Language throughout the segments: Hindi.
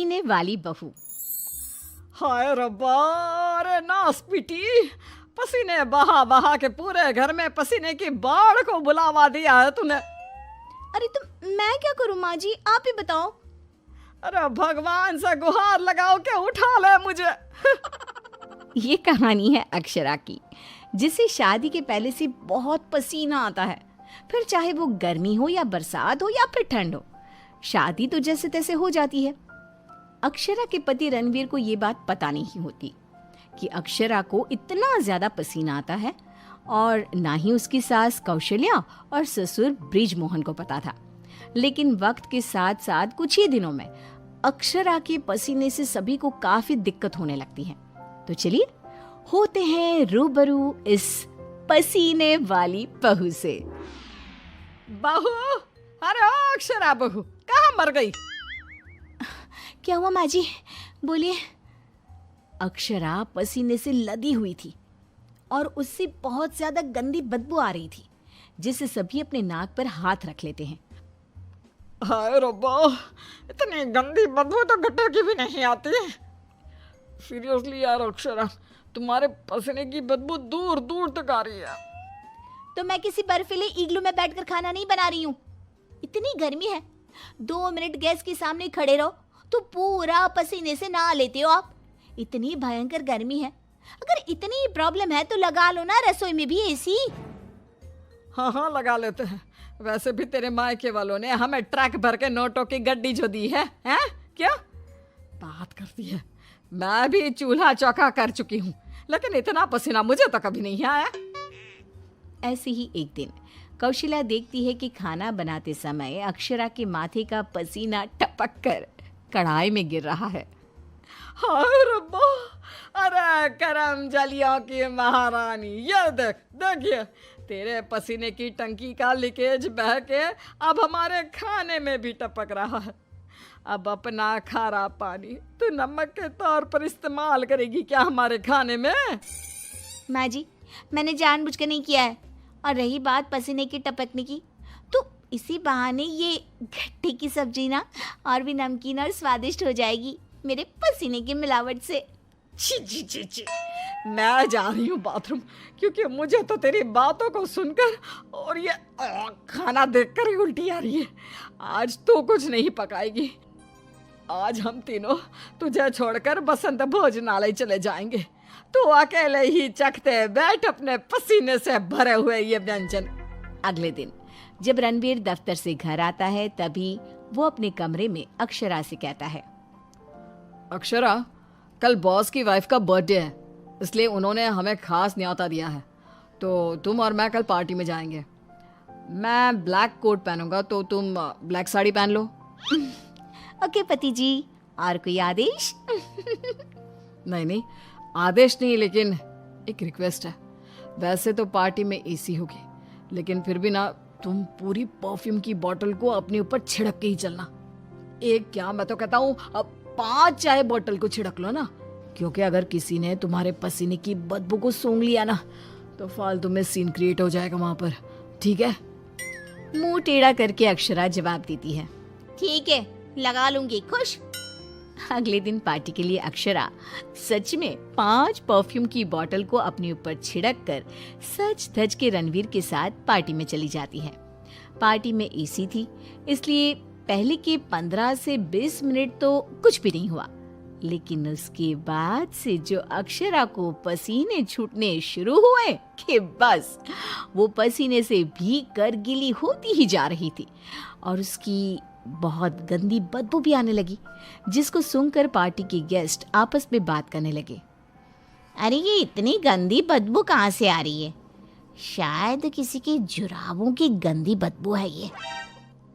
पसीने वाली बहू। हाय रब्बा, अरे नास पीटी, पसीने बहा बहा के पूरे घर में पसीने की बाढ़ को बुलावा दिया है तूने। अरे तो मैं क्या करूं माँ जी, आप ही बताओ। अरे भगवान से गुहार लगाओ के उठा ले मुझे। ये कहानी है अक्षरा की, जिसे शादी के पहले से बहुत पसीना आता है, फिर चाहे वो गर्मी हो या बरसात हो या फिर ठंड हो, शादी तो जैसे तैसे हो जाती है। अक्षरा के पति रणवीर को ये बात पता नहीं होती कि अक्षरा को इतना ज्यादा पसीना आता है, और ना ही उसकी सास कौशल्या और ससुर ब्रिजमोहन को पता था। लेकिन वक्त के साथ साथ कुछ ही दिनों में अक्षरा के पसीने से सभी को काफी दिक्कत होने लगती है। तो चलिए होते हैं रूबरू इस पसीने वाली बहू से। बहू, अरे ओ अक्षरा बहू, कहाँ मर गई? क्या हुआ माँ जी, बोलिए। अक्षरा पसीने से लदी हुई थी और उससे बहुत ज्यादा गंदी बदबू आ रही थी, जिससे सभी अपने नाक पर हाथ रख लेते हैं। हाय रब्बा, इतनी गंदी बदबू तो गटर की भी नहीं आती। सीरियसली यार अक्षरा, तुम्हारे पसीने की बदबू दूर दूर तक आ रही है। तो मैं किसी बर्फीले इग्लू में बैठकर खाना नहीं बना रही हूँ। इतनी गर्मी है, 2 मिनट गैस के सामने खड़े रहो तो पूरा पसीने से नहा लेते हो आप। इतनी भयंकर गर्मी है, अगर इतनी प्रॉब्लम है तो लगा लो ना रसोई में भी एसी। हाँ हाँ लगा लेते हैं। वैसे भी तेरे मायके वालों ने हमें ट्रक भर के नोटों की गड्डी जो दी है, हैं? क्या बात करती है? मैं भी चूल्हा चौका कर चुकी हूँ, लेकिन इतना पसीना मुझे तो कभी नहीं आया। ऐसे ही एक दिन कौशल्या देखती है कि खाना बनाते समय अक्षरा के माथे का पसीना टपक कर कढ़ाई में गिर रहा है। हाय रब्बा, अरे करम जलियों की महारानी, ये देख देखिए, तेरे पसीने की टंकी का लीकेज बह के अब हमारे खाने में भी टपक रहा है। अब अपना खारा पानी तू नमक के तौर पर इस्तेमाल करेगी क्या हमारे खाने में? माँ जी, मैंने जानबूझकर नहीं किया है। और रही बात पसीने की टपकने की, तो इसी बहाने ये घट्टे की सब्जी ना और भी नमकीन और स्वादिष्ट हो जाएगी मेरे पसीने की मिलावट से। छी छी छी छी, मैं जा रही हूँ बाथरूम, क्योंकि मुझे तो तेरी बातों को सुनकर और ये खाना देखकर ही उल्टी आ रही है। आज तो कुछ नहीं पकाएगी। आज हम तीनों तुझे छोड़कर बसंत भोजनालय चले जाएंगे। तू अकेले ही चखते बैठ अपने पसीने से भरे हुए ये व्यंजन। अगले दिन जब रणवीर दफ्तर से घर आता है, तभी वो अपने कमरे में अक्षरा से कहता है, अक्षरा, कल बॉस की वाइफ का बर्थडे है, इसलिए उन्होंने हमें खास न्योता दिया है, तो तुम और मैं कल पार्टी में जाएंगे। मैं ब्लैक कोट पहनूंगा, तो तुम ब्लैक साड़ी पहन लो। ओके पति जी, और कोई आदेश? नहीं नहीं, आदेश नहीं, लेकिन एक रिक्वेस्ट है। वैसे तो पार्टी में एसी होगी, लेकिन फिर भी ना, तुम पूरी परफ्यूम की बोतल को अपने ऊपर छिड़क के ही चलना। एक क्या, मैं तो कहता हूँ 5 चाय बोतल को छिड़क लो ना, क्योंकि अगर किसी ने तुम्हारे पसीने की बदबू को सूंघ लिया ना, तो फालतू में सीन क्रिएट हो जाएगा वहां पर, ठीक है? मुंह टेढ़ा करके अक्षरा जवाब देती है, ठीक है, लगा लूंगी, खुश। अगले दिन पार्टी के लिए अक्षरा सच में 5 परफ्यूम की बोतल को अपने ऊपर छिड़क कर सज धज के रणवीर के साथ पार्टी में चली जाती है। पार्टी में एसी थी, इसलिए पहले के 15 से 20 मिनट तो कुछ भी नहीं हुआ, लेकिन उसके बाद से जो अक्षरा को पसीने छूटने शुरू हुए कि बस वो पसीने से भीग कर गीली होती ही जा रही थी, और उसकी बहुत गंदी बदबू भी आने लगी, जिसको सुनकर पार्टी के गेस्ट आपस में बात करने लगे। अरे ये इतनी गंदी बदबू कहाँ से आ रही है? शायद किसी के जुराबों की गंदी बदबू है ये।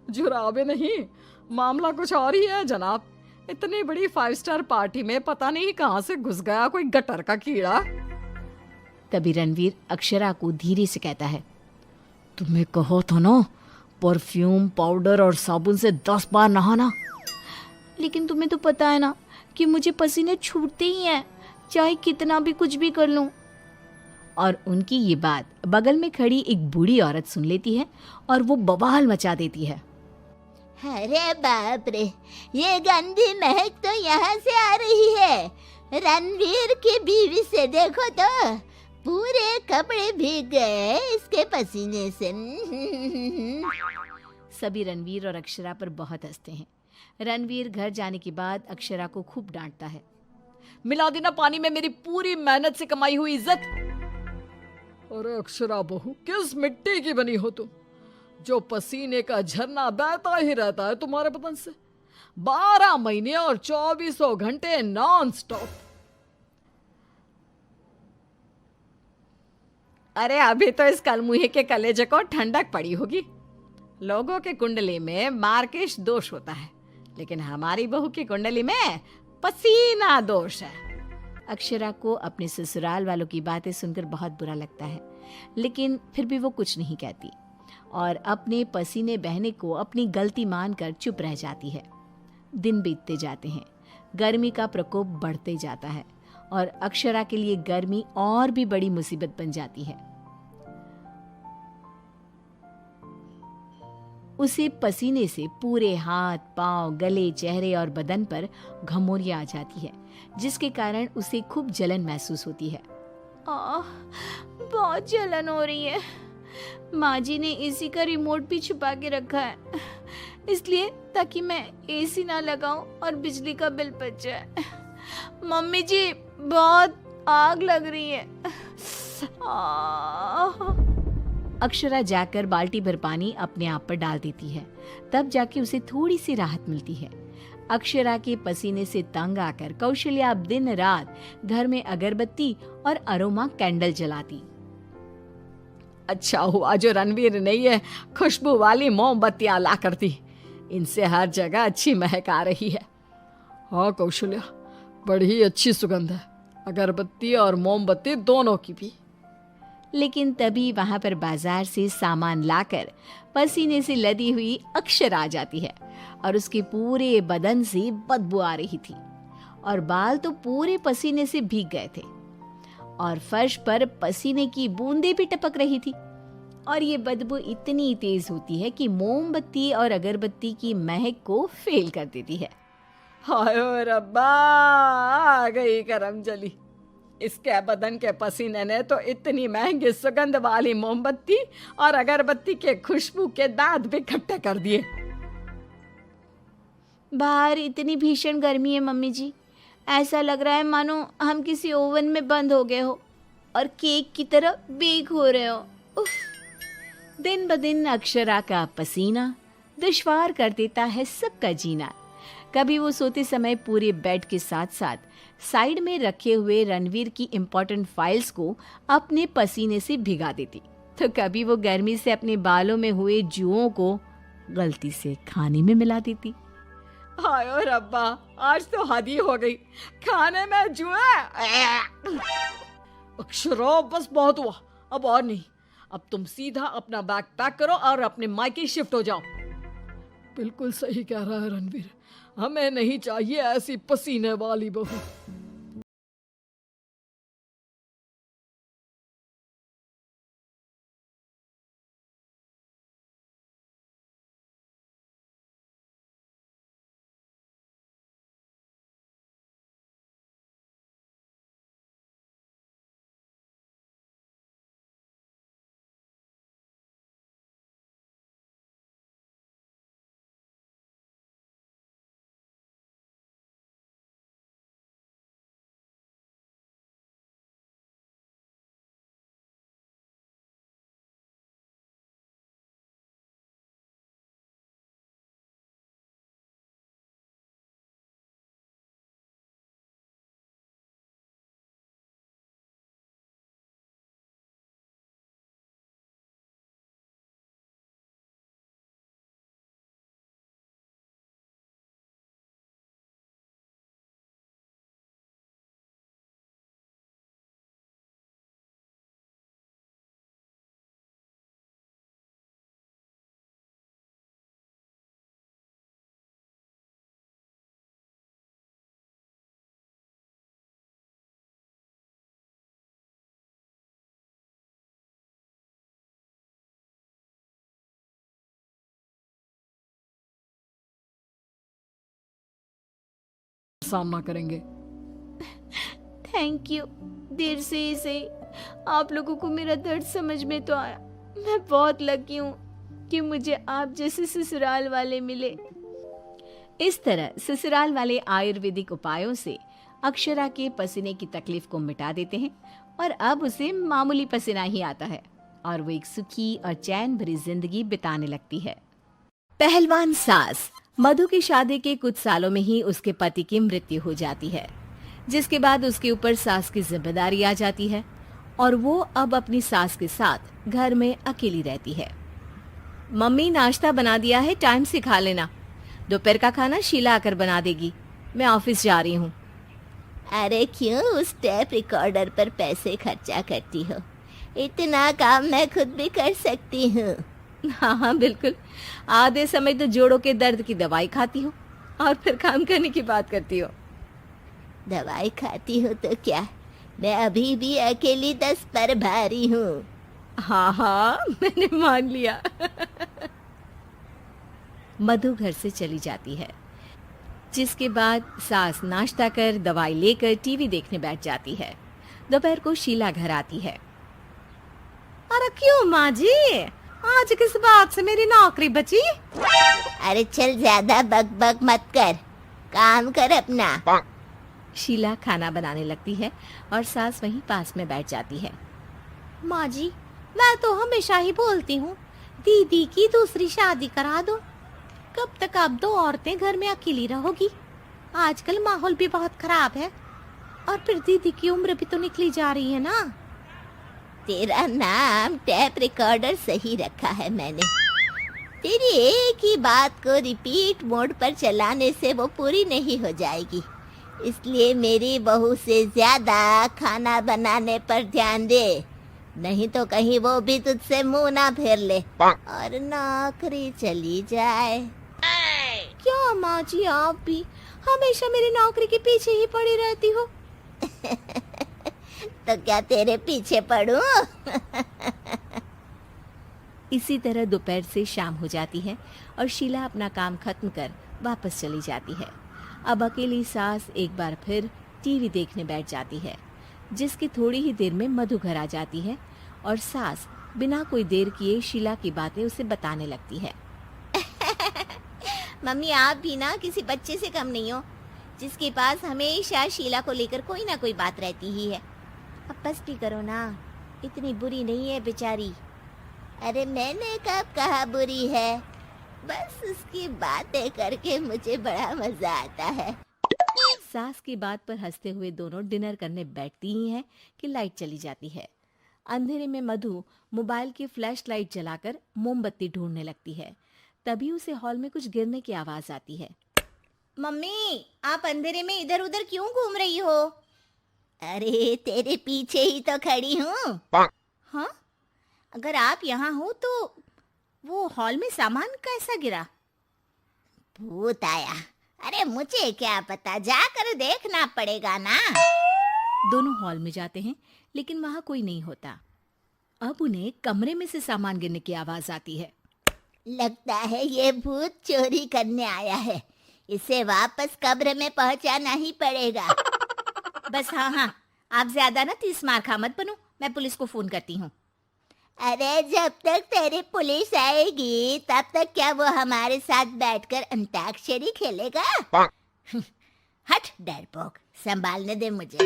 जुराबे नहीं, मामला कुछ और ही है जनाब। इतनी बड़ी 5 स्टार पार्टी में पता नहीं कहाँ से घुस गया कोई गटर का कीड़ा। तभी रणवीर अक्षरा को धीरे से कहता है, तुम्हें कहो तो ना, परफ्यूम, पाउडर और साबुन से 10 बार नहाना। लेकिन तुम्हें तो पता है ना कि मुझे पसीने छूटते ही हैं, चाहे कितना भी कुछ भी कर लूं। और उनकी ये बात बगल में खड़ी एक बूढ़ी औरत सुन लेती है और वो बवाल मचा देती है। अरे बाप रे, ये गंदी महक तो यहाँ से आ रही है। रणवीर की बीवी से देखो तो पूरे कपड़े भीग गए इसके पसीने से। सभी रणवीर और अक्षरा पर बहुत हंसते हैं। रणवीर घर जाने के बाद अक्षरा को खूब डांटता है। मिला देना पानी में मेरी पूरी मेहनत से कमाई हुई इज्जत। अरे अक्षरा बहू, किस मिट्टी की बनी हो तुम, जो पसीने का झरना बहता ही रहता है तुम्हारे बदन से 12 महीने और 2400 घंटे नॉन स्टॉप। अरे अभी तो इस कलमुहे के कलेजे को ठंडक पड़ी होगी। लोगों के कुंडली में मार्केश दोष होता है, लेकिन हमारी बहू की कुंडली में पसीना दोष है। अक्षरा को अपने ससुराल वालों की बातें सुनकर बहुत बुरा लगता है, लेकिन फिर भी वो कुछ नहीं कहती और अपने पसीने बहने को अपनी गलती मानकर चुप रह जाती है। दिन बीतते जाते हैं, गर्मी का प्रकोप बढ़ते जाता है और अक्षरा के लिए गर्मी और भी बड़ी मुसीबत बन जाती है। उसे पसीने से पूरे हाथ, पांव, गले, चेहरे और बदन पर घमौरियां आ जाती है, जिसके कारण उसे खूब जलन महसूस होती है। बहुत जलन हो रही है। माँ जी ने एसी का रिमोट भी छुपा के रखा है, इसलिए ताकि मैं एसी ना लगाऊं और बिजली का बिल बच जाए। मम्मी जी, बहुत आग लग रही है। अक्षरा जाकर बाल्टी भर पानी अपने आप पर डाल देती है। तब जाके उसे थोड़ी सी राहत मिलती है। अक्षरा के पसीने से तंग आकर कौशल्या अब दिन रात घर में अगरबत्ती और अरोमा कैंडल जलाती। अच्छा हुआ जो रणवीर ने ये खुशबू वाली मोमबत्तियां ला कर दी, इनसे हर जगह अच्छी महक आ रही है। हाँ कौशल्या, बड़ी अच्छी सुगंध है, अगरबत्ती और मोमबत्ती दोनों की भी। लेकिन तभी वहां पर बाजार से सामान लाकर पसीने से लदी हुई अक्षरा आ जाती है और उसके पूरे बदन से बदबू आ रही थी और बाल तो पूरे पसीने से भीग गए थे और फर्श पर पसीने की बूंदें भी टपक रही थी। और ये बदबू इतनी तेज होती है कि मोमबत्ती और अगरबत्ती की महक को फेल कर देती है। हाय रब्बा, आ गई करम जली। इसके बदन के पसीने ने तो इतनी महंगी सुगंध वाली मोमबत्ती और अगरबत्ती के खुशबू के दांत भी खट्टे कर दिए। बाहर इतनी भीषण गर्मी है मम्मी जी, ऐसा लग रहा है मानो हम किसी ओवन में बंद हो गए हो और केक की तरह बेक हो रहे हो। उफ। दिन ब दिन अक्षरा का पसीना दुश्वार कर देता है सबका जीना। कभी वो सोते समय पूरे बेड के साथ साथ साइड में रखे हुए रणवीर की इम्पोर्टेंट फाइल्स को अपने पसीने से भिगा देती, तो कभी वो गर्मी से अपने बालों में हुए जुओं को गलती से खाने में मिला देती। हाय रब्बा, आज तो हद ही हो गई, खाने में जुआ। अक्षरा बस बहुत हुआ, अब और नहीं। अब तुम सीधा अपना बैग पैक करो और अपने मायके शिफ्ट हो जाओ। बिल्कुल सही कह रहा है रणवीर, हमें नहीं चाहिए ऐसी पसीने वाली बहू। सामना करेंगे। Thank you. देर से ही सही आप लोगों को मेरा दर्द समझ में तो आया। मैं बहुत लकी हूँ कि मुझे आप जैसे ससुराल वाले मिले। इस तरह ससुराल वाले आयुर्वेदिक उपायों से अक्षरा के पसीने की तकलीफ को मिटा देते हैं और अब उसे मामूली पसीना ही आता है और वो एक सुखी और चैन भरी जिंदगी बिताने लगती है। पहलवान सास मधु की शादी के कुछ सालों में ही उसके पति की मृत्यु हो जाती है, जिसके बाद उसके ऊपर सास की जिम्मेदारी आ जाती है और वो अब अपनी सास के साथ घर में अकेली रहती है। मम्मी नाश्ता बना दिया है, टाइम से खा लेना। दोपहर का खाना शीला आकर बना देगी। मैं ऑफिस जा रही हूँ। अरे क्यों उस टेप रिकॉर्डर पर पैसे खर्चा करती हो? इतना काम मैं खुद भी कर सकती हूँ। हाँ हाँ बिल्कुल। आधे समय तो जोड़ों के दर्द की दवाई खाती हूँ और फिर काम करने की बात करती हो। दवाई खाती हो तो क्या, मैं अभी भी अकेली 10 पर भारी हूँ। हाँ हाँ मैंने मान लिया। मधु घर से चली जाती है, जिसके बाद सास नाश्ता कर दवाई लेकर टीवी देखने बैठ जाती है। दोपहर को शीला घर आती है। अरे क्यों माँ जी, आज किस बात से मेरी नौकरी बची? अरे चल ज्यादा बक बक मत कर, काम कर अपना। शीला खाना बनाने लगती है और सास वहीं पास में बैठ जाती है। माँ जी, मैं तो हमेशा ही बोलती हूँ दीदी की दूसरी शादी करा दो। कब तक आप दो औरतें घर में अकेली रहोगी? आजकल माहौल भी बहुत खराब है और फिर दीदी की उम्र भी तो निकली जा रही है ना। तेरा नाम टेप रिकॉर्डर सही रखा है मैंने। तेरी एक ही बात को रिपीट मोड पर चलाने से वो पूरी नहीं हो जाएगी, इसलिए मेरी बहू से ज्यादा खाना बनाने पर ध्यान दे, नहीं तो कहीं वो भी तुझसे मुंह ना फेर ले और नौकरी चली जाए। क्या माँ जी, आप भी हमेशा मेरी नौकरी के पीछे ही पड़ी रहती हो। तो क्या तेरे पीछे पड़ूं? इसी तरह दोपहर से शाम हो जाती है और शीला अपना काम खत्म कर वापस चली जाती है। अब अकेली सास एक बार फिर टीवी देखने बैठ जाती है, जिसकी थोड़ी ही देर में मधु घर आ जाती है और सास बिना कोई देर किए शीला की बातें उसे बताने लगती है। मम्मी, आप भी ना किसी बच्चे से कम नहीं हो, जिसके पास हमेशा शीला को लेकर कोई ना कोई बात रहती ही है। अब बस भी करो ना, इतनी बुरी नहीं है बेचारी। अरे मैंने कब कहा बुरी है, बस उसकी बातें करके मुझे बड़ा मजा आता है। सास की बात पर हंसते हुए दोनों डिनर करने बैठती ही हैं कि लाइट चली जाती है। अंधेरे में मधु मोबाइल की फ्लैश लाइट जलाकर मोमबत्ती ढूंढने लगती है। तभी उसे हॉल में कुछ गिरने की आवाज आती है। मम्मी, आप अंधेरे में इधर उधर क्यों घूम रही हो? अरे तेरे पीछे ही तो खड़ी हूँ। हाँ, अगर आप यहाँ हो तो वो हॉल में सामान कैसा गिरा? भूत आया। अरे मुझे क्या पता, जाकर देखना पड़ेगा ना। दोनों हॉल में जाते हैं लेकिन वहां कोई नहीं होता। अब उन्हें कमरे में से सामान गिरने की आवाज आती है। लगता है ये भूत चोरी करने आया है, इसे वापस कब्र में पहुंचाना ही पड़ेगा। बस हाँ हाँ, आप ज्यादा ना 30 मार खा मत बनो, मैं पुलिस को फोन करती हूँ। अरे जब तक तेरी पुलिस आएगी तब तक क्या वो हमारे साथ बैठकर अंताक्षरी खेलेगा? हट डरपोक, संभालने दे मुझे।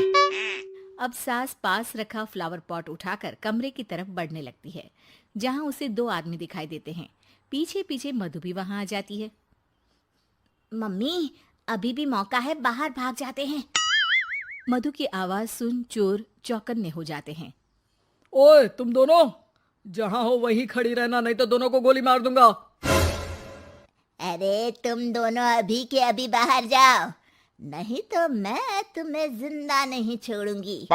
अब सास पास रखा फ्लावर पॉट उठाकर कमरे की तरफ बढ़ने लगती है, जहां उसे 2 आदमी दिखाई देते हैं। पीछे पीछे मधु भी वहां आ जाती है। मम्मी, अभी भी मौका है, बाहर भाग जाते हैं। मधु की आवाज सुन चोर चौकन्ने हो जाते हैं। ओए तुम दोनों, जहां हो वहीं खड़ी रहना, नहीं तो दोनों को गोली मार दूंगा। अरे तुम दोनों अभी के अभी बाहर जाओ, नहीं तो मैं तुम्हें जिंदा नहीं छोड़ूंगी।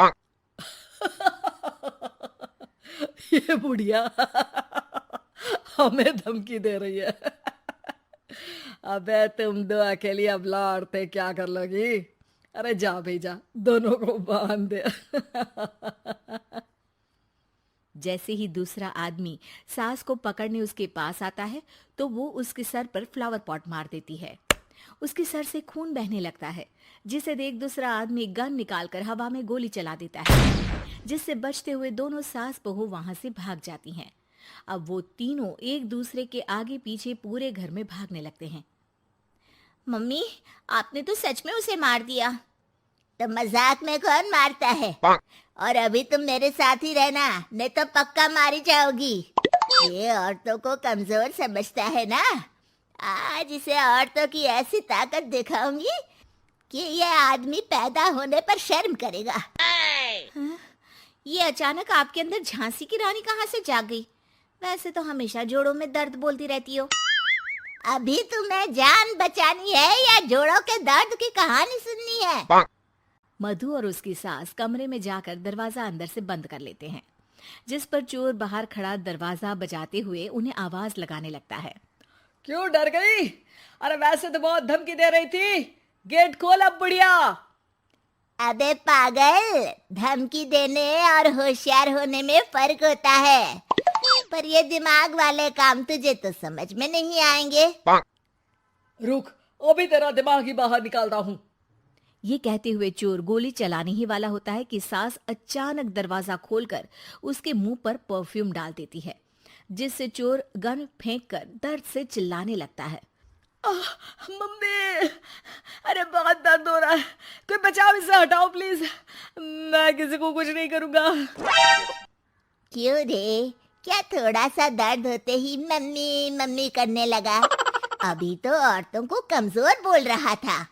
ये बुढ़िया हमें धमकी दे रही है। अबे तुम दो अकेली अब लड़ते क्या कर लोगी? अरे जा भेजा, दोनों को बांध दे। जैसे ही दूसरा आदमी सास को पकड़ने उसके पास आता है तो वो उसके सर पर फ्लावर पॉट मार देती है। उसके सर से खून बहने लगता है, जिसे देख दूसरा आदमी गन निकालकर हवा में गोली चला देता है, जिससे बचते हुए दोनों सास बहू वहां से भाग जाती हैं। अब वो तीनों एक दूसरे के आगे पीछे पूरे घर में भागने लगते हैं। मम्मी, आपने तो सच में उसे मार दिया। तो मजाक में कौन मारता है? और अभी तुम मेरे साथ ही रहना, नहीं तो पक्का मारी जाओगी। ये औरतों को कमजोर समझता है ना। आज इसे औरतों की ऐसी ताकत दिखाऊंगी कि ये आदमी पैदा होने पर शर्म करेगा। ये अचानक आपके अंदर झांसी की रानी कहाँ से जाग गई? वैसे तो हमेशा जोड़ों में दर्द बोलती रहती हो। अभी तुम्हें जान बचानी है या जोड़ों के दर्द की कहानी सुननी है? मधु और उसकी सास कमरे में जाकर दरवाजा अंदर से बंद कर लेते हैं, जिस पर चोर बाहर खड़ा दरवाजा बजाते हुए उन्हें आवाज लगाने लगता है। क्यों डर गई? अरे वैसे तो बहुत धमकी दे रही थी। गेट खोल अब बुढ़िया। अबे पागल, धमकी देने और होशियार होने में फर्क होता है। पर ये दिमाग वाले काम तुझे तो समझ में नहीं आएंगे। रुक, अभी तेरा दिमाग ही बाहर निकालता हूँ। ये कहते हुए चोर गोली चलाने ही वाला होता है कि सास अचानक दरवाजा खोलकर उसके मुंह पर परफ्यूम डाल देती है, जिससे चोर गन फेंककर दर्द से चिल्लाने लगता है। मम्मी, अरे बहुत दर्द हो रहा है, कोई बचाओ, इसे हटाओ प्लीज। मैं किसी को कुछ नहीं करूंगा। क्यों रे, क्या थोड़ा सा दर्द होते ही मम्मी मम्मी करने लगा? अभी तो औरतों को कमजोर बोल रहा था।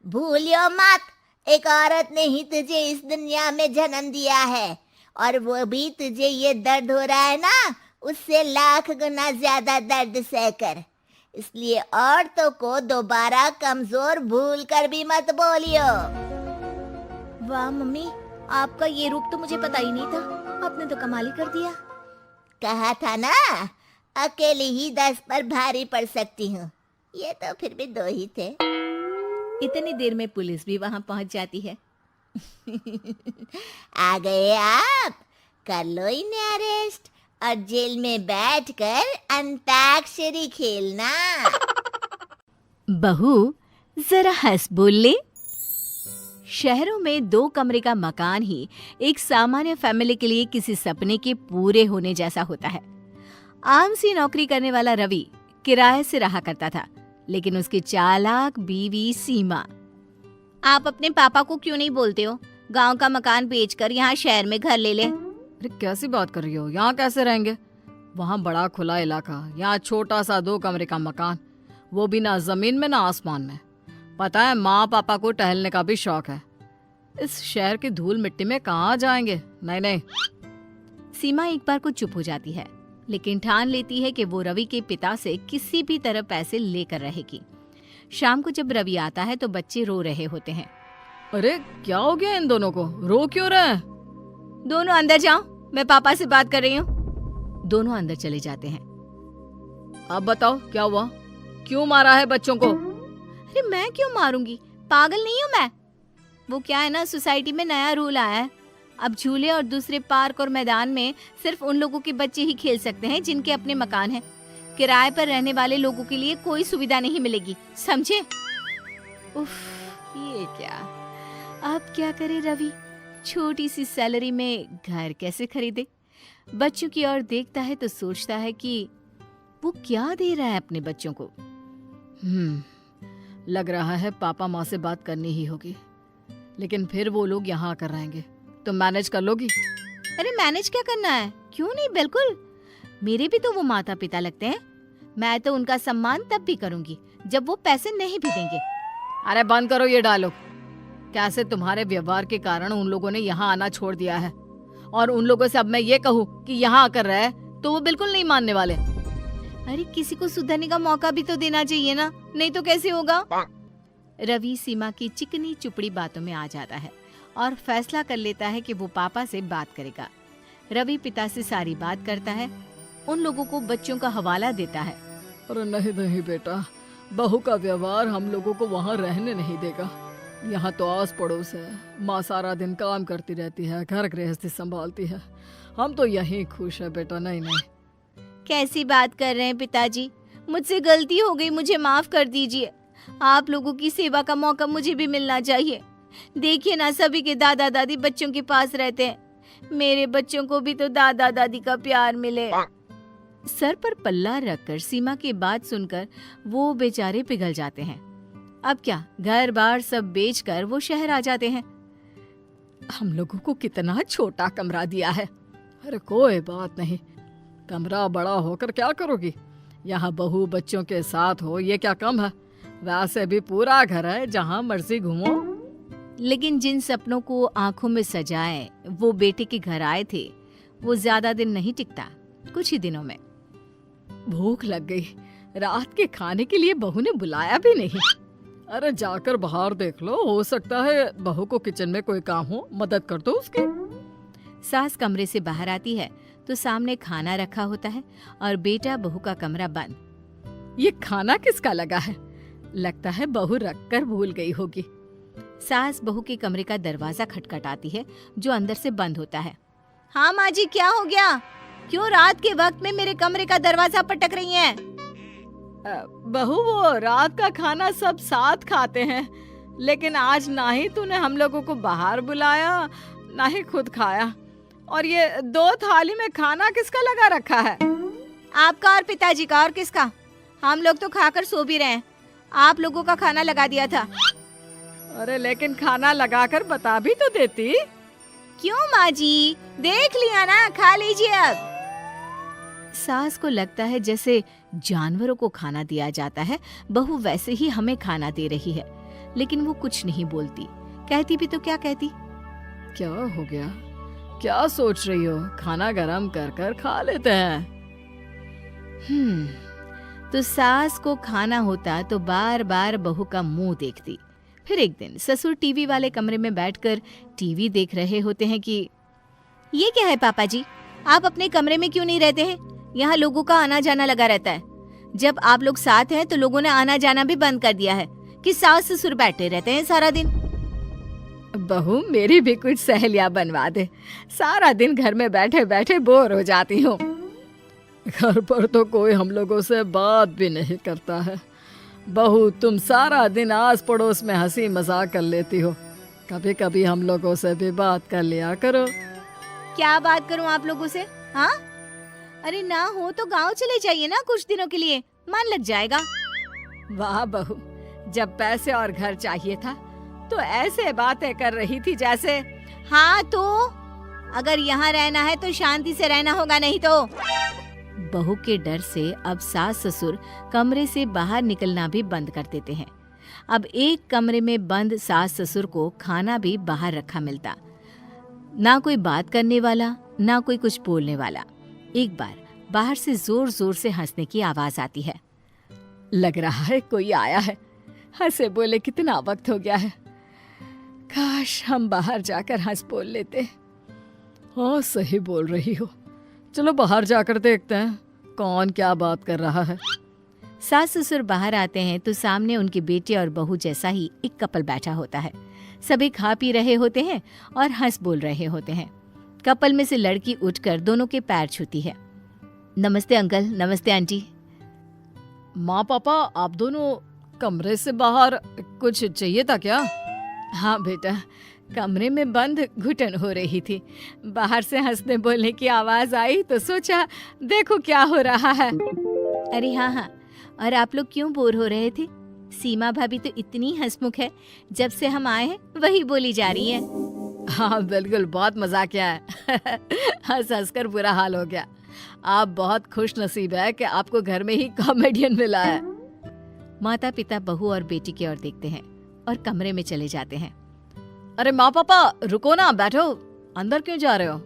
भूलियो मत, एक औरत ने ही तुझे इस दुनिया में जन्म दिया है, और वो भी तुझे ये दर्द हो रहा है ना, उससे लाख गुना ज्यादा दर्द सहकर। इसलिए औरतों को दोबारा कमजोर भूल कर भी मत बोलियो। वाह मम्मी, आपका ये रूप तो मुझे पता ही नहीं था। आपने तो कमाल ही कर दिया। कहा था ना, अकेली ही 10 पर भारी पड़ सकती हूँ। ये तो फिर भी 2 ही थे। इतनी देर में पुलिस भी वहां पहुंच जाती है। आ गए आप, कर लो इन्हें अरेस्ट और जेल में बैठकर अंताक्षरी खेलना। बहू, जरा हंस बोल ले। शहरों में 2 कमरे का मकान ही एक सामान्य फैमिली के लिए किसी सपने के पूरे होने जैसा होता है। आम सी नौकरी करने वाला रवि किराए से रहा करता था, लेकिन उसकी चालाक बीवी सीमा। आप अपने पापा को क्यों नहीं बोलते हो? गांव का मकान बेचकर यहाँ शहर में घर ले ले। अरे कैसी बात कर रही हो? यहाँ कैसे रहेंगे? वहाँ बड़ा खुला इलाका, यहाँ छोटा सा 2 कमरे का मकान, वो भी ना जमीन में ना आसमान में। पता है, माँ पापा को टहलने का भी शौक है। इस शहर की धूल मिट्टी में कहाँ जाएंगे? नहीं नहीं। सीमा एक बार को चुप हो जाती है, लेकिन ठान लेती है कि वो रवि के पिता से किसी भी तरह पैसे लेकर रहेगी। शाम को जब रवि आता है तो बच्चे रो रहे होते हैं। अरे क्या हो गया इन दोनों को? रो क्यों रहे हैं? दोनों अंदर जाओ, मैं पापा से बात कर रही हूँ। दोनों अंदर चले जाते हैं। अब बताओ क्या हुआ? क्यों मारा है बच्चों को? अरे मैं क्यों मारूंगी? पागल नहीं हूँ मैं। वो क्या है ना, सोसाइटी में नया रूल आया है। अब झूले और दूसरे पार्क और मैदान में सिर्फ उन लोगों के बच्चे ही खेल सकते हैं जिनके अपने मकान हैं। किराए पर रहने वाले लोगों के लिए कोई सुविधा नहीं मिलेगी, समझे? उफ, ये क्या? अब क्या करे रवि? छोटी सी सैलरी में घर कैसे खरीदे? बच्चों की ओर देखता है तो सोचता है कि वो क्या दे रहा है अपने बच्चों को। लग रहा है पापा माँ से बात करनी ही होगी, लेकिन फिर वो लोग यहाँ आकर रहेंगे तो मैनेज कर लोगी? अरे मैनेज क्या करना है? क्यों नहीं, बिल्कुल। मेरे भी तो वो माता पिता लगते हैं। मैं तो उनका सम्मान तब भी करूंगी जब वो पैसे नहीं भी देंगे। अरे बंद करो ये डायलॉग। कैसे तुम्हारे व्यवहार के कारण उन लोगों ने यहाँ आना छोड़ दिया है, और उन लोगों से अब मैं ये कहूँ कि यहाँ आकर रहे तो वो बिल्कुल नहीं मानने वाले। अरे किसी को सुधरने का मौका भी तो देना चाहिए ना, नहीं तो कैसे होगा? रवि सीमा की चिकनी चुपड़ी बातों में आ जाता है और फैसला कर लेता है कि वो पापा से बात करेगा। रवि पिता से सारी बात करता है, उन लोगों को बच्चों का हवाला देता है। अरे नहीं नहीं बेटा, बहू का व्यवहार हम लोगों को वहाँ रहने नहीं देगा। यहाँ तो आस पड़ोस है, माँ सारा दिन काम करती रहती है, घर गृहस्थी संभालती है, हम तो यहीं खुश है बेटा। नहीं नहीं। कैसी बात कर रहे हैं पिताजी? मुझसे गलती हो गई, मुझे माफ कर दीजिए। आप लोगों की सेवा का मौका मुझे भी मिलना चाहिए। देखिए ना, सभी के दादा दादी बच्चों के पास रहते हैं, मेरे बच्चों को भी तो दादा दादी का प्यार मिले। सर पर पल्ला रखकर सीमा की बात सुनकर वो बेचारे पिघल जाते हैं। अब क्या, घर बार सब बेचकर वो शहर आ जाते हैं। हम लोगों को कितना छोटा कमरा दिया है। अरे कोई बात नहीं, कमरा बड़ा होकर क्या करोगी? यहाँ बहू बच्चों के साथ हो, ये क्या कम है? वैसे भी पूरा घर है, जहाँ मर्जी घूमो। लेकिन जिन सपनों को आंखों में सजाए वो बेटे के घर आए थे, वो ज्यादा दिन नहीं टिकता, कुछ ही दिनों में। भूख लग गई, रात के खाने के लिए बहू ने बुलाया भी नहीं। अरे जाकर बाहर देख लो, हो सकता है बहू को किचन में कोई काम हो, मदद कर दो उसकी। सास कमरे से बाहर आती है तो सामने खाना रखा होता है और बेटा बहू का कमरा बंद। ये खाना किसका लगा है? लगता है बहू रख कर भूल गई होगी। सास बहू के कमरे का दरवाजा खटखटाती है जो अंदर से बंद होता है। हाँ माँ जी, क्या हो गया? क्यों रात के वक्त में मेरे कमरे का दरवाजा पटक रही हैं? बहू, वो रात का खाना सब साथ खाते हैं, लेकिन आज ना ही तूने हम लोगों को बाहर बुलाया, ना ही खुद खाया। और ये 2 थाली में खाना किसका लगा रखा है? आपका और पिताजी का। और किसका? हम लोग तो खाकर सो भी रहे हैं, आप लोगों का खाना लगा दिया था। अरे लेकिन खाना लगाकर बता भी तो देती। क्यों माँ जी, देख लिया ना, खा लीजिए अब। सास को लगता है जैसे जानवरों को खाना दिया जाता है, बहू वैसे ही हमें खाना दे रही है, लेकिन वो कुछ नहीं बोलती। कहती भी तो क्या कहती। क्या हो गया? क्या सोच रही हो? खाना गरम कर कर खा लेते हैं। तो सास को खाना होता तो बार बार बहू का मुंह देखती। फिर एक दिन ससुर टीवी वाले कमरे में बैठकर टीवी देख रहे होते हैं कि ये क्या है पापा जी, आप अपने कमरे में क्यों नहीं रहते हैं? यहाँ लोगों का आना जाना लगा रहता है। जब आप लोग साथ हैं तो लोगों ने आना जाना भी बंद कर दिया है कि सास ससुर बैठे रहते हैं सारा दिन। बहू, मेरी भी कुछ सहेलियां बनवा दे, सारा दिन घर में बैठे बैठे बोर हो जाती हूँ। घर पर तो कोई हम लोगों से बात भी नहीं करता है। बहू, तुम सारा दिन आस पड़ोस में हंसी मजाक कर लेती हो, कभी कभी हम लोगों से भी बात कर लिया करो। क्या बात करूं आप लोगों से? हाँ, अरे ना हो तो गांव चले जाइए ना कुछ दिनों के लिए, मन लग जाएगा। वाह बहू, जब पैसे और घर चाहिए था तो ऐसे बातें कर रही थी जैसे। हाँ तो अगर यहाँ रहना है तो शांति से रहना होगा, नहीं तो। बहू के डर से अब सास ससुर कमरे से बाहर निकलना भी बंद कर देते हैं। अब एक कमरे में बंद सास ससुर को खाना भी बाहर रखा मिलता, ना कोई बात करने वाला, ना कोई कुछ बोलने वाला। एक बार बाहर से जोर जोर से हंसने की आवाज आती है। लग रहा है कोई आया है। हंसे बोले कितना वक्त हो गया है, काश हम बाहर जाकर हंस बोल लेते। हाँ, सही बोल रही हो, चलो बाहर जाकर देखते हैं कौन क्या बात कर रहा है। सास ससुर बाहर आते हैं तो सामने उनके बेटे और बहू जैसा ही एक कपल बैठा होता है। सभी खा पी रहे होते हैं और हंस बोल रहे होते हैं। कपल में से लड़की उठकर दोनों के पैर छूती है। नमस्ते अंकल, नमस्ते आंटी। माँ पापा, आप दोनों कमरे से बाहर, कुछ चाहिए था क्या? हाँ बेटा, कमरे में बंद घुटन हो रही थी, बाहर से हंसने बोलने की आवाज आई तो सोचा देखो क्या हो रहा है। अरे हाँ हाँ, और आप लोग क्यों बोर हो रहे थे? सीमा भाभी तो इतनी हंसमुख है, जब से हम आए हैं वही बोली जा रही है। हाँ बिल्कुल, बहुत मजा किया है। हंस हंस कर बुरा हाल हो गया। आप बहुत खुश नसीब है कि आपको घर में ही कॉमेडियन मिला है। माता पिता बहू और बेटी की ओर देखते हैं और कमरे में चले जाते हैं। अरे माँ पापा रुको ना, बैठो, अंदर क्यों जा रहे हो?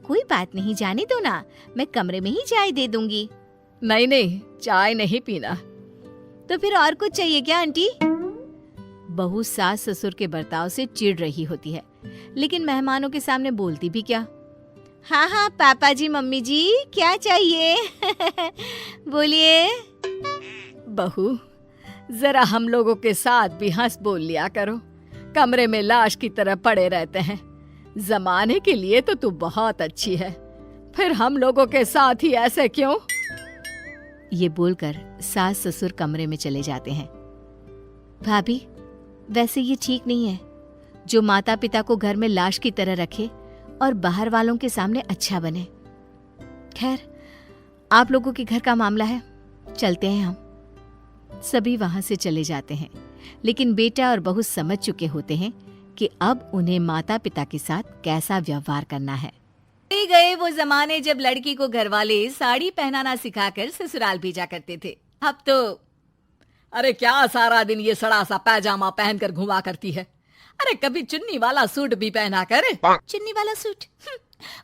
कोई बात नहीं, जाने दो ना, मैं कमरे में ही चाय दे दूंगी। नहीं नहीं, चाय नहीं पीना। तो फिर और कुछ चाहिए क्या आंटी? बहू सास ससुर के बर्ताव से चिढ़ रही होती है, लेकिन मेहमानों के सामने बोलती भी क्या। हाँ हाँ पापा जी, मम्मी जी, क्या चाहिए? बोलिए। बहू, जरा हम लोगों के साथ भी हंस बोल लिया करो, कमरे में लाश की तरह पड़े रहते हैं। जमाने के लिए तो तू बहुत अच्छी है, फिर हम लोगों के साथ ही ऐसे क्यों? ये बोलकर सास ससुर कमरे में चले जाते हैं। भाभी, वैसे ये ठीक नहीं है जो माता पिता को घर में लाश की तरह रखे और बाहर वालों के सामने अच्छा बने। खैर, आप लोगों के घर का मामला है, चलते हैं हम। सभी वहां से चले जाते हैं, लेकिन बेटा और बहू समझ चुके होते हैं कि अब उन्हें माता पिता के साथ कैसा व्यवहार करना है। गए वो जमाने जब लड़की को घर वाले साड़ी पहनाना सिखाकर ससुराल भेजा करते थे। अब तो अरे क्या सारा दिन ये सड़ा सा पैजामा पहनकर घुमा करती है। अरे कभी चुन्नी वाला सूट भी पहना कर। चुन्नी वाला सूट,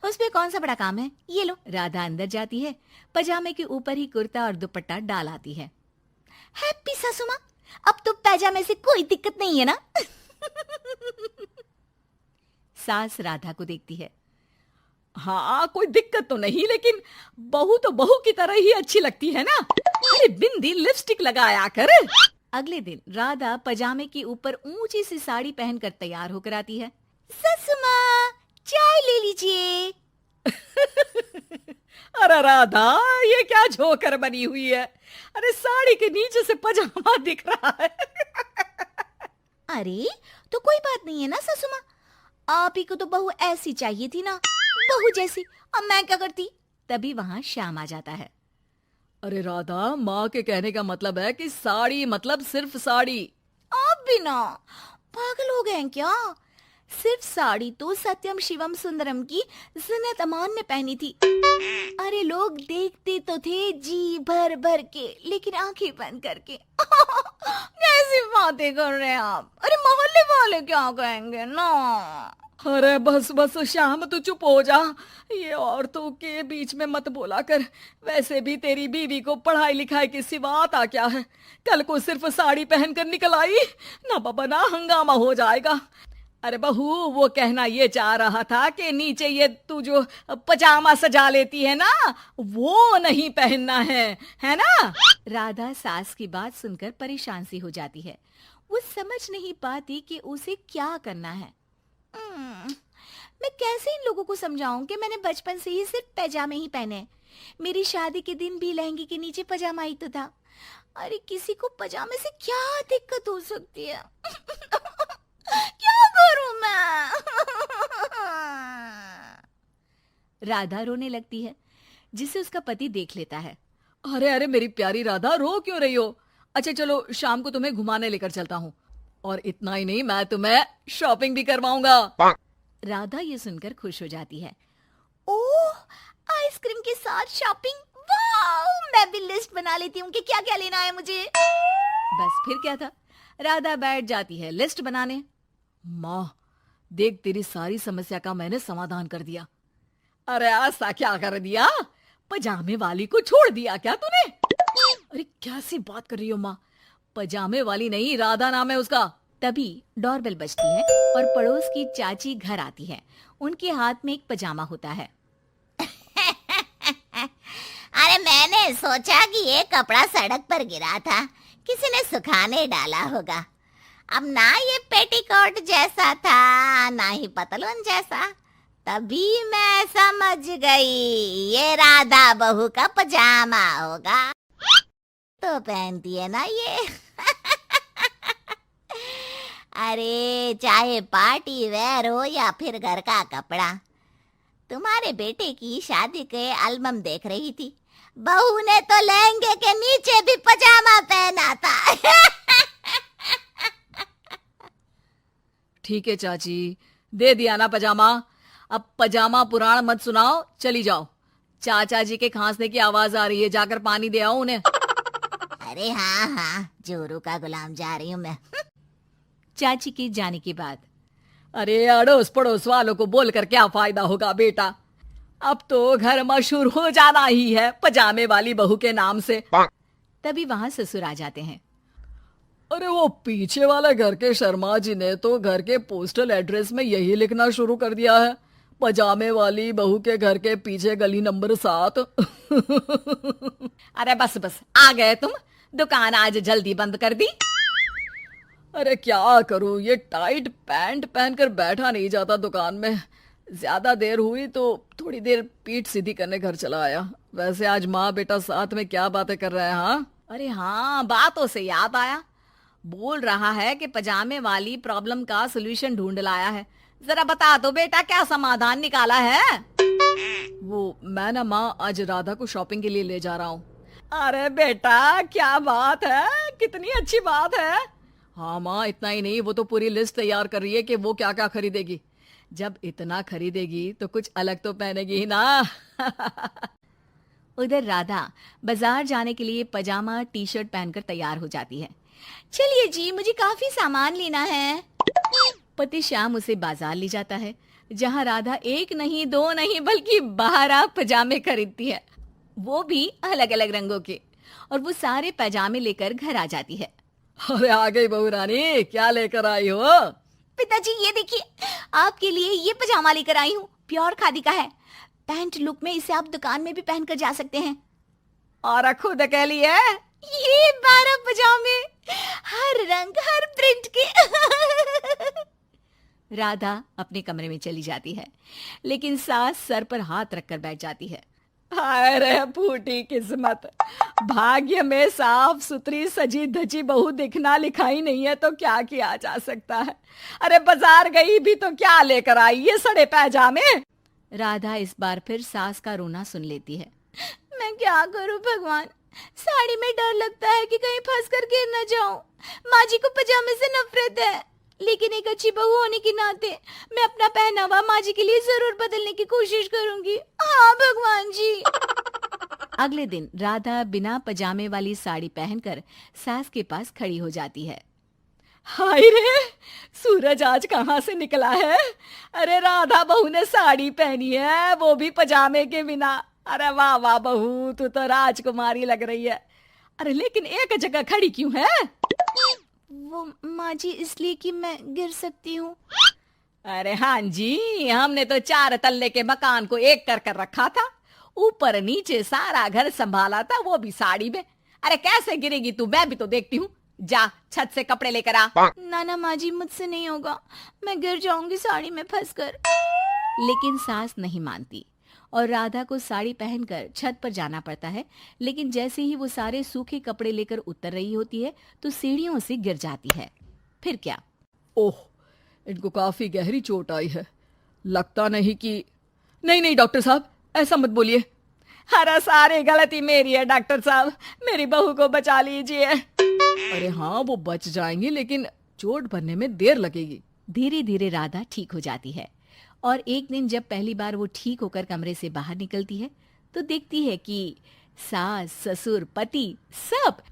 उसमें कौन सा बड़ा काम है। ये लो। राधा अंदर जाती है, पजामे के ऊपर ही कुर्ता और दुपट्टा डाल आती है। हैप्पी सासू माँ, अब तो पैजामे से कोई दिक्कत नहीं है ना। सास राधा को देखती है। हाँ, कोई दिक्कत तो नहीं, लेकिन बहू तो बहू की तरह ही अच्छी लगती है ना। अरे बिंदी लिपस्टिक लगाया कर। अगले दिन राधा पजामे के ऊपर ऊंची सी साड़ी पहनकर तैयार होकर आती है। ससु माँ, चाय ले लीजिए। अरे राधा, ये क्या झोकर बनी हुई है। अरे साड़ी के नीचे से पजामा दिख रहा है। अरे तो कोई बात नहीं है ना ससु माँ, आप ही को तो बहू ऐसी चाहिए थी ना, बहू जैसी। अब मैं क्या करती। तभी वहां श्याम आ जाता है। अरे राधा, माँ के कहने का मतलब है कि साड़ी मतलब सिर्फ साड़ी। आप भी ना पागल हो गए हैं क्या। सिर्फ साड़ी तो सत्यम शिवम सुंदरम की जिन्नत अमान ने पहनी थी। अरे लोग देखते तो थे जी भर भर के, लेकिन आंखें बंद करके। कैसी बातें कर रहे हैं आप। अरे मोहल्ले वाले क्या कहेंगे ना। अरे बस बस श्याम, तू चुप हो जा। ये औरतों के बीच में मत बोला कर। वैसे भी तेरी बीवी को पढ़ाई लिखाई के सिवा आता क्या है। कल को सिर्फ साड़ी पहनकर निकल आई ना बाबा ना, हंगामा हो जाएगा। अरे बहू, वो कहना ये चाह रहा था कि नीचे ये तू जो पजामा सजा लेती है ना, वो नहीं पहनना है ना। राधा सास की बात सुनकर परेशान सी हो जाती है। वो समझ नहीं पाती कि उसे क्या करना है। मैं कैसे इन लोगों को समझाऊं कि मैंने बचपन से ही सिर्फ पैजामे ही पहने। मेरी शादी के दिन भी लहंगे के नीचे पजामा ही तो था। अरे किसी को पजामे से क्या दिक्कत हो सकती है। क्या करूं मैं। राधा रोने लगती है, जिसे उसका पति देख लेता है। अरे अरे मेरी प्यारी राधा, रो क्यों रही हो। अच्छा चलो, शाम को तुम्हें घुमाने लेकर चलता हूँ, और इतना ही नहीं, मैं तुम्हें शॉपिंग भी करवाऊंगा। राधा ये सुनकर खुश हो जाती है। ओह, आइसक्रीम के साथ शॉपिंग, वाह। मैं भी लिस्ट बना लेती हूँ कि क्या क्या लेना है मुझे। बस फिर क्या था, राधा बैठ जाती है लिस्ट बनाने। माँ देख, तेरी सारी समस्या का मैंने समाधान कर दिया। अरे ऐसा क्या कर दिया, पजामे वाली को छोड़ दिया क्या तूने। अरे कैसी बात कर रही हो माँ, पजामे वाली नहीं, राधा नाम है उसका। तभी डोरबेल बजती है और पड़ोस की चाची घर आती है। उनके हाथ में एक पजामा होता है। अरे मैंने सोचा कि ये कपड़ा सड़क पर गिरा था, किसी ने सुखाने डाला होगा। अब ना ये पेटीकोट जैसा था, ना ही पतलून जैसा। तभी मैं समझ गई ये राधा बहू का पजामा होगा। तो पहनती है ना ये। अरे चाहे पार्टी वेयर हो या फिर घर का कपड़ा, तुम्हारे बेटे की शादी के एल्बम देख रही थी, बहू ने तो लहंगे के नीचे भी पजामा पहना था। ठीक है चाची, दे दिया ना पजामा। अब पजामा पुराण मत सुनाओ, चली जाओ। चाचा जी के खांसने की आवाज आ रही है, जाकर पानी दे आओ उन्हें। अरे हाँ हाँ, जोरू का गुलाम जा रही हूँ मैं। चाची के जाने के बाद अरे अड़ोस पड़ोस वालों को बोलकर क्या फायदा होगा बेटा, अब तो घर मशहूर हो जाना ही है पजामे वाली बहू के नाम से। तभी वहां ससुर आ जाते हैं। अरे वो पीछे वाले घर के शर्मा जी ने तो घर के पोस्टल एड्रेस में यही लिखना शुरू कर दिया है, पजामे वाली बहू के घर के पीछे गली नंबर 7। अरे बस बस, आ गए तुम। दुकान आज जल्दी बंद कर दी। अरे क्या करूं, ये टाइट पैंट पहनकर बैठा नहीं जाता दुकान में। ज्यादा देर हुई तो थोड़ी देर पीठ सीधी करने घर चला आया। वैसे आज माँ बेटा साथ में क्या बातें कर रहे हैं। हाँ अरे हाँ, बातों से याद आया, बोल रहा है कि पजामे वाली प्रॉब्लम का सॉल्यूशन ढूंढ लाया है। जरा बता दो बेटा, क्या समाधान निकाला है? वो मैं ना माँ आज राधा को शॉपिंग के लिए ले जा रहा हूँ। अरे बेटा, क्या बात है, कितनी अच्छी बात है। हाँ माँ, इतना ही नहीं, वो तो पूरी लिस्ट तैयार कर रही है कि वो क्या क्या खरीदेगी। जब इतना खरीदेगी तो कुछ अलग तो पहनेगी ही ना। उधर राधा बाजार जाने के लिए पजामा टी शर्ट पहनकर तैयार हो जाती है। चलिए जी, मुझे काफी सामान लेना है। पति श्याम उसे बाजार ले जाता है, जहां राधा एक नहीं, दो नहीं, बल्कि 12 पजामे खरीदती है, वो भी अलग अलग रंगों के। और वो सारे पजामे लेकर घर आ जाती है। अरे आ गई बहू रानी, क्या लेकर आई हो? पिताजी ये देखिए, आपके लिए ये पजामा लेकर आई हूँ, प्योर खादी का है। पैंट लुक में इसे आप दुकान में भी पहनकर जा सकते हैं। और खुद के लिए ये 12 पजामे, हर रंग हर प्रिंट के। राधा अपने कमरे में चली जाती है, लेकिन सास सर पर हाथ रखकर बैठ जाती है। हाय रे फूटी किस्मत, भाग्य में साफ सुथरी सजी धजी बहू दिखना लिखाई नहीं है तो क्या किया जा सकता है। अरे बाजार गई भी तो क्या लेकर आई ये सड़े पैजामे। राधा इस बार फिर सास का रोना सुन लेती है। मैं क्या करूं भगवान, साड़ी में डर लगता है कि कहीं फंस कर गिर न जाऊं। माँ जी को पजामे से नफरत है, लेकिन एक अच्छी बहू होने के नाते मैं अपना पहनावा माँ जी के लिए जरूर बदलने की कोशिश करूंगी। हाँ भगवान जी। अगले दिन राधा बिना पजामे वाली साड़ी पहनकर सास के पास खड़ी हो जाती है। हाय रे, सूरज आज कहाँ से निकला है। अरे राधा बहू ने साड़ी पहनी है, वो भी पजामे के बिना। अरे वाह वाह बहू, तू तो राजकुमारी लग रही है। अरे लेकिन एक जगह खड़ी क्यों है? वो माँ जी इसलिए कि मैं गिर सकती हूँ। अरे हाँ जी, हमने तो 4 तल्ले के मकान को एक कर रखा था, ऊपर नीचे सारा घर संभाला था, वो भी साड़ी में। अरे कैसे गिरेगी तू, मैं भी तो देखती हूँ। जा छत से कपड़े लेकर आ। ना माँ जी, मुझसे नहीं होगा, मैं गिर जाऊंगी साड़ी में फंसकर। लेकिन सास नहीं मानती और राधा को साड़ी पहनकर छत पर जाना पड़ता है। लेकिन जैसे ही वो सारे सूखे कपड़े लेकर उतर रही होती है तो सीढ़ियों से गिर जाती है। फिर क्या? ओह, इनको काफी गहरी चोट आई है। लगता नहीं कि नहीं नहीं डॉक्टर साहब, ऐसा मत बोलिए। अरे सारी गलती मेरी है डॉक्टर साहब, मेरी बहू को बचा लीजिए। अरे हाँ, वो बच जाएंगी, लेकिन चोट भरने में देर लगेगी। धीरे धीरे राधा ठीक हो जाती है और एक दिन जब पहली बार वो ठीक होकर कमरे से बाहर निकलती है तो देखती है कि सास ससुर पति सब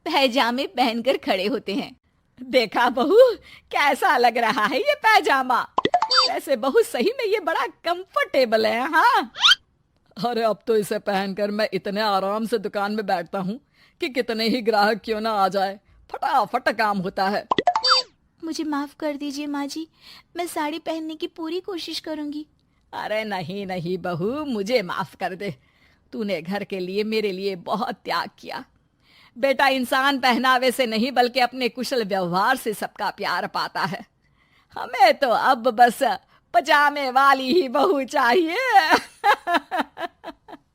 पैजामे पहनकर खड़े होते हैं। देखा बहू, कैसा लग रहा है ये पैजामा? वैसे बहू सही में ये बड़ा कंफर्टेबल है। हाँ, अरे अब तो इसे पहनकर मैं इतने आराम से दुकान में बैठता हूँ कि कितने ही ग्राहक क्यों ना आ जाए, फटाफट काम होता है। मुझे माफ कर दीजिए माँ जी, मैं साड़ी पहनने की पूरी कोशिश करूंगी। अरे नहीं नहीं बहू, मुझे माफ कर दे, तूने घर के लिए मेरे लिए बहुत त्याग किया। बेटा, इंसान पहनावे से नहीं बल्कि अपने कुशल व्यवहार से सबका प्यार पाता है। हमें तो अब बस पजामे वाली ही बहू चाहिए।